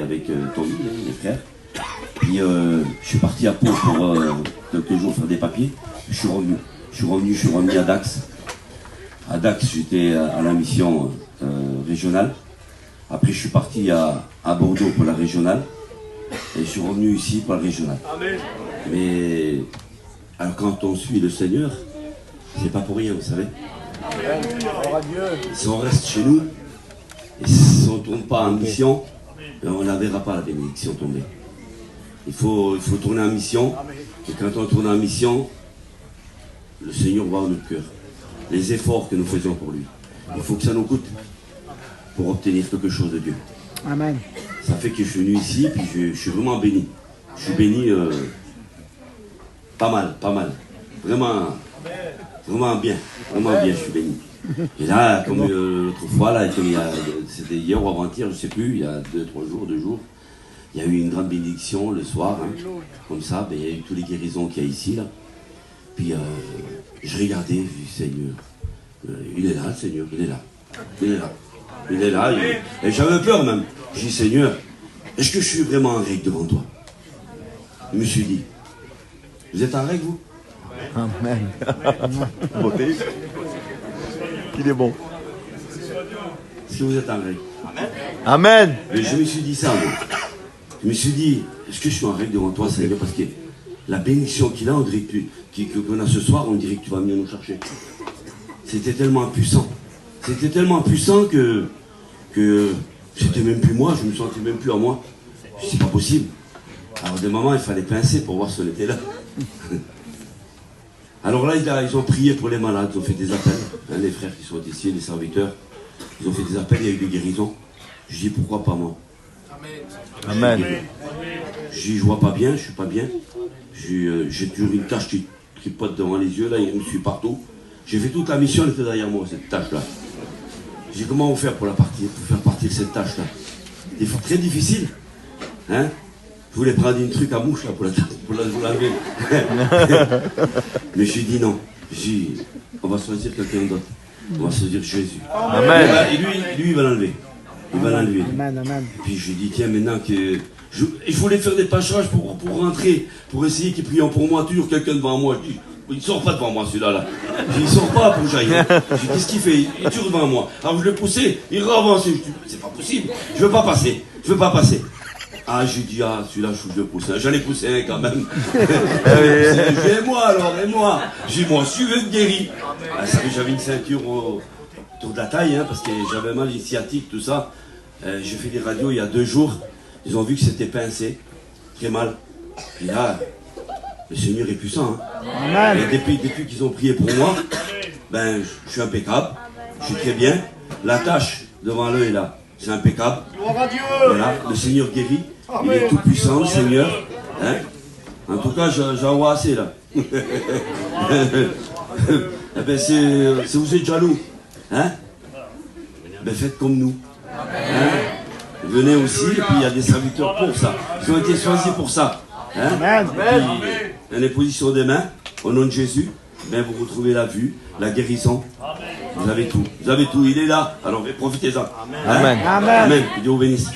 avec Tommy, mes frères. Puis je suis parti à Pau pour quelques jours faire des papiers. Je suis revenu à Dax. À Dax, j'étais à la mission régionale. Après, je suis parti à Bordeaux pour la régionale. Et je suis revenu ici pour la régionale. Amen. Mais alors quand on suit le Seigneur, c'est pas pour rien, vous savez. Si on reste chez nous, et si on ne tourne pas en mission, on ne la verra pas la bénédiction tomber. Il faut tourner en mission, et quand on tourne en mission, le Seigneur voit notre cœur, les efforts que nous faisons pour lui. Il faut que ça nous coûte pour obtenir quelque chose de Dieu. Amen. Ça fait que je suis venu ici, puis je suis vraiment béni. Je suis béni pas mal. Vraiment bien, je suis béni. Et là, comme l'autre fois, là, c'était hier ou avant-hier, je ne sais plus, il y a 2 jours, il y a eu une grande bénédiction le soir, hein, comme ça, ben, il y a eu toutes les guérisons qu'il y a ici, là. Puis je regardais, je dis, Seigneur, il est là, le Seigneur, il est là. Et j'avais peur même. Je dis, Seigneur, est-ce que je suis vraiment en règle devant toi? Je me suis dit, vous êtes en règle, vous? Amen. Beauté. Il est bon. Est-ce que vous êtes en règle? Amen. Mais je me suis dit ça, moi. Je me suis dit, est-ce que je suis en règle devant toi, Seigneur? Parce que la bénédiction qu'il a, on dirait qu'on a ce soir, on dirait que tu vas venir nous chercher. C'était tellement puissant. C'était tellement puissant que c'était même plus moi, je me sentais même plus à moi. C'est pas possible. Alors des moments, il fallait pincer pour voir si on était là. Alors là, ils ont prié pour les malades, ils ont fait des appels. Hein, les frères qui sont ici, les serviteurs, ils ont fait des appels, il y a eu des guérisons. Je dis, pourquoi pas moi? Amen. Je dis, je vois pas bien, je suis pas bien. J'ai toujours une tache qui tripote devant les yeux, là, il me suit partout. J'ai fait toute la mission, elle était derrière moi, cette tache-là. J'ai dit, comment on va faire pour faire partir cette tache-là? C'est très difficile. Hein? Je voulais prendre une truc à mouche là, pour l'enlever. Mais j'ai dit non. J'ai dit, on va choisir quelqu'un d'autre. On va choisir Jésus. Amen. Et lui, il va l'enlever. Il va l'enlever. Amen. Et puis j'ai dit, tiens, maintenant que... Je voulais faire des passages pour rentrer, pour essayer qu'ils prient pour moi, toujours quelqu'un devant moi. Je dis, il ne sort pas devant moi celui-là. Il ne sort pas pour que j'aille. Je dis, qu'est-ce qu'il fait? Il est toujours devant moi. Alors je l'ai poussé, il ravancé. Je dis, c'est pas possible. Je veux pas passer. Ah, j'ai dit, celui-là, je le pousse. J'en ai poussé un quand même. Et moi. J'ai dit, moi, je veux être guéri. Ah, j'avais une ceinture autour de la taille, hein, parce que j'avais mal les sciatiques, tout ça. J'ai fait des radios il y a 2 jours. Ils ont vu que c'était pincé, très mal. Et là, le Seigneur est puissant. Hein. Et depuis qu'ils ont prié pour moi, ben, je suis impeccable. Je suis très bien. La tâche devant l'œil, là, c'est impeccable. Voilà, le Seigneur guérit. Il est tout puissant, le Seigneur. Hein? En tout cas, j'en vois assez, là. Eh ben, si vous êtes jaloux, hein? Ben, faites comme nous. Hein? Venez aussi, et puis il y a des serviteurs pour ça. Ils ont été choisis pour ça. Hein? Amen. Dans les positions des mains, au nom de Jésus, ben vous retrouvez la vue, la guérison. Vous avez tout. Il est là. Alors profitez-en. Amen. Amen. Que Dieu vous bénisse.